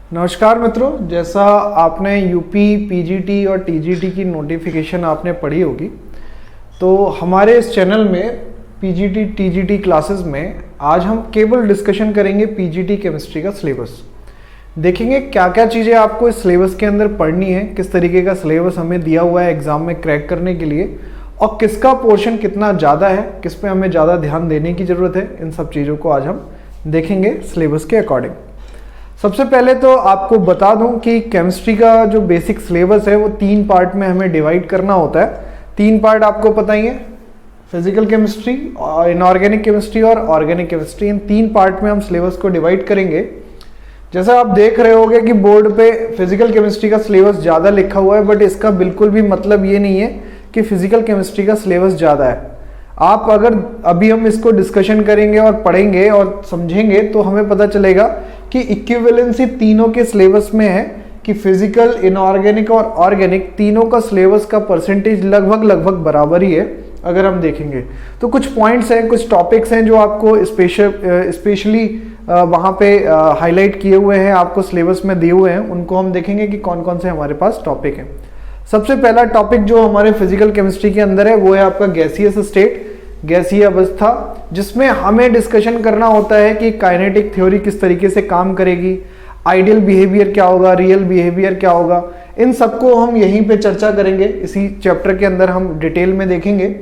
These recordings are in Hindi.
नमस्कार मित्रों, जैसा आपने यूपी, पीजीटी और टीजीटी की नोटिफिकेशन आपने पढ़ी होगी, तो हमारे इस चैनल में पीजीटी, टीजीटी क्लासेस में आज हम केवल डिस्कशन करेंगे पीजीटी केमिस्ट्री का सिलेबस। देखेंगे क्या क्या चीज़ें आपको इस सिलेबस के अंदर पढ़नी है, किस तरीके का सिलेबस हमें दिया हुआ है एग्जाम में क्रैक करने के लिए, और किसका पोर्शन कितना ज़्यादा है, किस पे हमें ज़्यादा ध्यान देने की ज़रूरत है। इन सब चीज़ों को आज हम देखेंगे सिलेबस के अकॉर्डिंग। सबसे पहले तो आपको बता दूं कि केमिस्ट्री का जो बेसिक सिलेबस है वो 3 पार्ट में हमें डिवाइड करना होता है। 3 पार्ट आपको पता ही है, फिजिकल केमिस्ट्री, इनऑर्गेनिक केमिस्ट्री और ऑर्गेनिक केमिस्ट्री। इन 3 पार्ट में हम सिलेबस को डिवाइड करेंगे। जैसा आप देख रहे होंगे कि बोर्ड पे फिजिकल केमिस्ट्री का सिलेबस ज़्यादा लिखा हुआ है, बट इसका बिल्कुल भी मतलब ये नहीं है कि फिजिकल केमिस्ट्री का सिलेबस ज़्यादा है। आप अगर अभी हम इसको डिस्कशन करेंगे और पढ़ेंगे और समझेंगे तो हमें पता चलेगा कि इक्विवेलेंसी तीनों के सिलेबस में है कि फिजिकल, इनऑर्गेनिक और ऑर्गेनिक तीनों का सिलेबस का परसेंटेज लगभग बराबर ही है। अगर हम देखेंगे तो कुछ पॉइंट्स हैं, कुछ टॉपिक्स हैं जो आपको स्पेशली वहाँ पे हाईलाइट किए हुए हैं, आपको सिलेबस में दिए हुए हैं। उनको हम देखेंगे कि कौन कौन से हमारे पास टॉपिक हैं। सबसे पहला टॉपिक जो हमारे फिजिकल केमिस्ट्री के अंदर है वो है आपका गैसियस स्टेट, गैसीय अवस्था, जिसमें हमें डिस्कशन करना होता है कि काइनेटिक थ्योरी किस तरीके से काम करेगी, आइडियल बिहेवियर क्या होगा, रियल बिहेवियर क्या होगा। इन सबको हम यहीं पे चर्चा करेंगे, इसी चैप्टर के अंदर हम डिटेल में देखेंगे।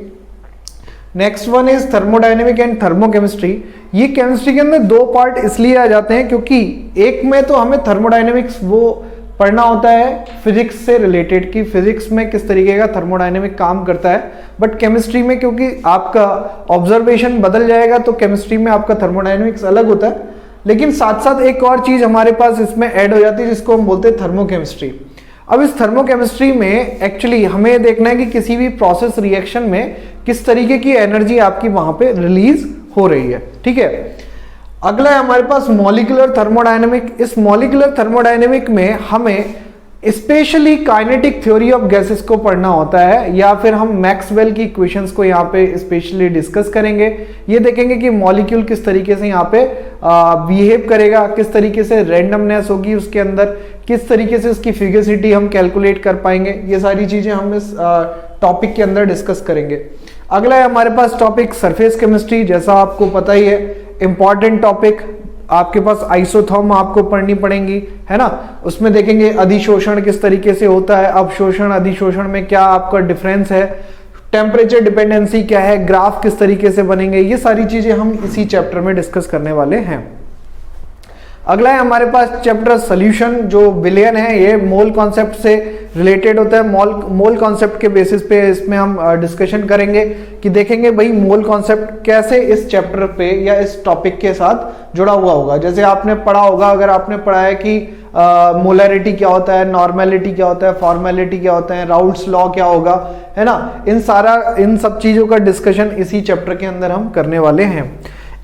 Next one is thermodynamic and thermochemistry. ये केमिस्ट्री के अंदर 2 पार्ट इसलिए आ जाते हैं क्योंकि एक में तो हमें थर्मोडायनेमिक्स वो पढ़ना होता है फिजिक्स से रिलेटेड, कि फिजिक्स में किस तरीके का थर्मोडायनेमिक काम करता है, बट केमिस्ट्री में क्योंकि आपका ऑब्जर्वेशन बदल जाएगा तो केमिस्ट्री में आपका थर्मोडायनेमिक्स अलग होता है। लेकिन साथ साथ एक और चीज हमारे पास इसमें ऐड हो जाती है जिसको हम बोलते हैं थर्मोकेमिस्ट्री। अब इस थर्मोकेमिस्ट्री में एक्चुअली हमें देखना है कि किसी भी प्रोसेस रिएक्शन में किस तरीके की एनर्जी आपकी वहां पे रिलीज हो रही है। ठीक है, अगला है हमारे पास मॉलिक्यूलर थर्मोडायनेमिक। इस मॉलिक्यूलर थर्मोडायनेमिक में हमें specially kinetic theory of gases को पढ़ना होता है, या फिर हम मैक्सवेल की इक्वेशंस को यहाँ पे स्पेशली डिस्कस करेंगे। ये देखेंगे कि मॉलिक्यूल किस तरीके से यहाँ पे बिहेव करेगा, किस तरीके से रैंडमनेस होगी उसके अंदर, किस तरीके से उसकी फिगसिटी हम कैलकुलेट कर पाएंगे। ये सारी चीजें हम इस टॉपिक के अंदर डिस्कस करेंगे। अगला है हमारे पास टॉपिक सरफेस केमिस्ट्री। जैसा आपको पता ही है, इंपॉर्टेंट टॉपिक, आपके पास आइसोथर्म आपको पढ़नी पड़ेंगी, है ना। उसमें देखेंगे अधिशोषण किस तरीके से होता है, अवशोषण, अधिशोषण में क्या आपका डिफरेंस है, टेम्परेचर डिपेंडेंसी क्या है, ग्राफ किस तरीके से बनेंगे। ये सारी चीजें हम इसी चैप्टर में डिस्कस करने वाले हैं। अगला है हमारे पास चैप्टर सॉल्यूशन। जो विलयन है ये मोल कॉन्सेप्ट से रिलेटेड होता है। मोल कॉन्सेप्ट के बेसिस पे इसमें हम डिस्कशन करेंगे कि देखेंगे भाई मोल कॉन्सेप्ट कैसे इस चैप्टर पे या इस टॉपिक के साथ जुड़ा हुआ होगा। जैसे आपने पढ़ा होगा, अगर आपने पढ़ा है कि मोलैरिटी क्या होता है, नॉर्मेलिटी क्या होता है, फॉर्मेलिटी क्या होता है, राउल्ट्स लॉ क्या होगा, है ना। इन सब चीजों का डिस्कशन इसी चैप्टर के अंदर हम करने वाले हैं।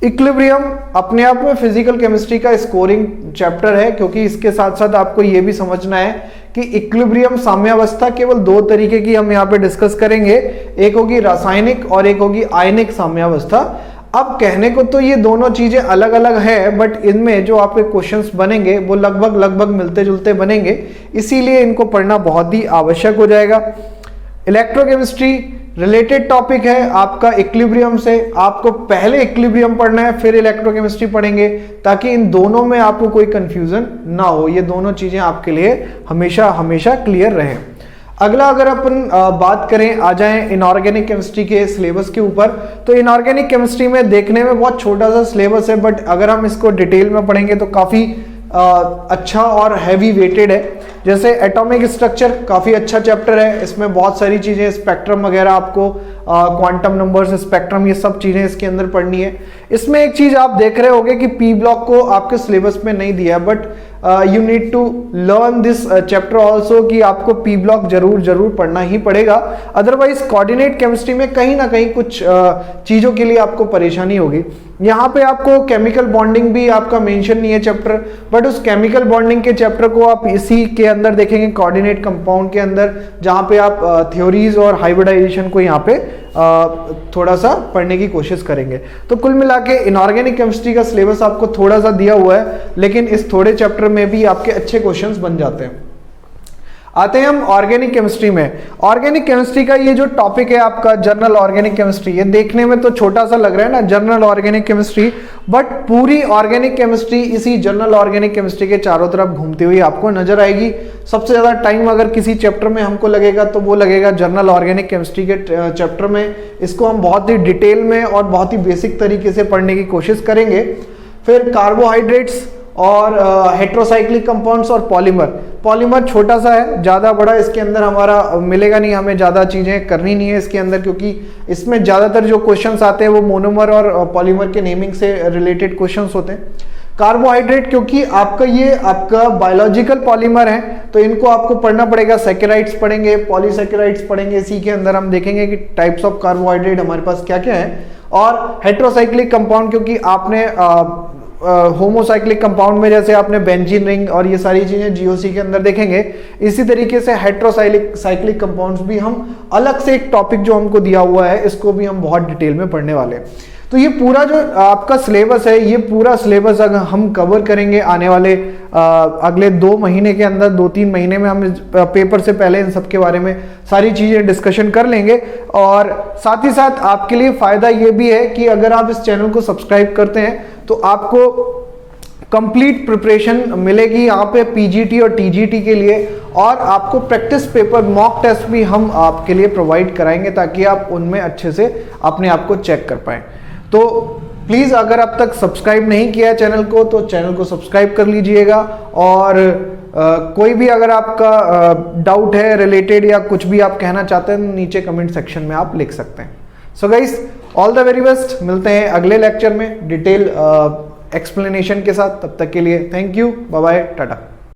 इक्विलिब्रियम अपने आप में फिजिकल केमिस्ट्री का स्कोरिंग चैप्टर है, क्योंकि इसके साथ साथ आपको यह भी समझना है कि इक्विलिब्रियम साम्यावस्था केवल 2 तरीके की हम यहाँ पे डिस्कस करेंगे। एक होगी रासायनिक और एक होगी आयनिक साम्यावस्था। अब कहने को तो ये दोनों चीजें अलग अलग है, बट इनमें जो आपके क्वेश्चंस बनेंगे वो लगभग मिलते जुलते बनेंगे, इसीलिए इनको पढ़ना बहुत ही आवश्यक हो जाएगा। इलेक्ट्रोकेमिस्ट्री रिलेटेड टॉपिक है आपका इक्विलिब्रियम से। आपको पहले इक्विलिब्रियम पढ़ना है, फिर इलेक्ट्रोकेमिस्ट्री पढ़ेंगे, ताकि इन दोनों में आपको कोई कंफ्यूजन ना हो। ये दोनों चीजें आपके लिए हमेशा क्लियर रहें। अगला अगर अपन बात करें, आ जाएं इनऑर्गेनिक केमिस्ट्री के सिलेबस के ऊपर, तो इनऑर्गेनिक केमिस्ट्री में देखने में बहुत छोटा सा सिलेबस है, बट अगर हम इसको डिटेल में पढ़ेंगे तो काफी अच्छा और हैवी वेटेड है। जैसे एटॉमिक स्ट्रक्चर काफी अच्छा चैप्टर है, इसमें बहुत सारी चीजें, स्पेक्ट्रम वगैरह आपको, क्वांटम नंबर्स, स्पेक्ट्रम, ये सब चीजें इसके अंदर पढ़नी है। इसमें एक चीज आप देख रहे होंगे कि पी ब्लॉक को आपके सिलेबस में नहीं दिया है, but you need to learn this chapter also, कि आपको पी ब्लॉक जरूर पढ़ना ही पड़ेगा। अदरवाइज कोऑर्डिनेट केमिस्ट्री में कहीं ना कहीं कुछ चीजों के लिए आपको परेशानी होगी। यहाँ पे आपको केमिकल बॉन्डिंग भी आपका मेंशन नहीं है चैप्टर, बट उस केमिकल बॉन्डिंग के चैप्टर को आप इसी के अंदर देखेंगे कोऑर्डिनेट कंपाउंड के अंदर, जहां पे आप थ्योरीज और हाइब्रिडाइजेशन को यहाँ पे थोड़ा सा पढ़ने की कोशिश करेंगे। तो कुल मिला के इनऑर्गेनिक केमिस्ट्री का सिलेबस आपको थोड़ा सा दिया हुआ है, लेकिन इस थोड़े चैप्टर में भी आपके अच्छे क्वेश्चंस बन जाते हैं। आते हैं हम ऑर्गेनिक केमिस्ट्री में। ऑर्गेनिक केमिस्ट्री का ये जो टॉपिक है आपका जनरल ऑर्गेनिक केमिस्ट्री, ये देखने में तो छोटा सा लग रहा है ना जनरल ऑर्गेनिक केमिस्ट्री, बट पूरी ऑर्गेनिक केमिस्ट्री इसी जनरल ऑर्गेनिक केमिस्ट्री के चारों तरफ घूमती हुई आपको नजर आएगी। सबसे ज्यादा टाइम अगर किसी चैप्टर में हमको लगेगा तो वो लगेगा जनरल ऑर्गेनिक केमिस्ट्री के चैप्टर में। इसको हम बहुत ही डिटेल में और बहुत ही बेसिक तरीके से पढ़ने की कोशिश करेंगे। फिर कार्बोहाइड्रेट्स और हेट्रोसाइक्लिक कंपाउंड्स और पॉलीमर छोटा सा है, ज़्यादा बड़ा इसके अंदर हमारा मिलेगा नहीं, हमें ज़्यादा चीज़ें करनी नहीं है इसके अंदर, क्योंकि इसमें ज़्यादातर जो क्वेश्चंस आते हैं वो मोनोमर और पॉलीमर के नेमिंग से रिलेटेड क्वेश्चंस होते हैं। कार्बोहाइड्रेट क्योंकि आपका बायोलॉजिकल पॉलीमर है तो इनको आपको पढ़ना पड़ेगा। सैकेराइड्स पढ़ेंगे, पॉलीसैकेराइड्स पढ़ेंगे, इसी के अंदर हम देखेंगे कि टाइप्स ऑफ कार्बोहाइड्रेट हमारे पास क्या क्या है। और हेट्रोसाइक्लिक कंपाउंड क्योंकि आपने होमोसाइक्लिक कंपाउंड में जैसे आपने बेंजीन रिंग और ये सारी चीजें जीओसी के अंदर देखेंगे, इसी तरीके से हेट्रोसाइक्लिक कंपाउंड्स भी हम अलग से एक टॉपिक जो हमको दिया हुआ है इसको भी हम बहुत डिटेल में पढ़ने वाले हैं। तो ये पूरा जो आपका सिलेबस है, ये पूरा सिलेबस अगर हम कवर करेंगे आने वाले अगले 2 महीने के अंदर, 2-3 महीने में हम पेपर से पहले इन सब के बारे में सारी चीजें डिस्कशन कर लेंगे। और साथ ही साथ आपके लिए फायदा ये भी है कि अगर आप इस चैनल को सब्सक्राइब करते हैं तो आपको कंप्लीट प्रिपरेशन मिलेगी यहाँ पे पीजीटी और टीजीटी के लिए, और आपको प्रैक्टिस पेपर मॉक टेस्ट भी हम आपके लिए प्रोवाइड कराएंगे ताकि आप उनमें अच्छे से अपने आप को चेक कर पाएं। तो प्लीज़ अगर अब तक सब्सक्राइब नहीं किया है चैनल को तो चैनल को सब्सक्राइब कर लीजिएगा। और कोई भी अगर आपका डाउट है रिलेटेड या कुछ भी आप कहना चाहते हैं नीचे कमेंट सेक्शन में आप लिख सकते हैं। So guys, all the very best. मिलते हैं अगले लेक्चर में डिटेल एक्सप्लेनेशन के साथ। तब तक के लिए thank you, bye bye, Tata.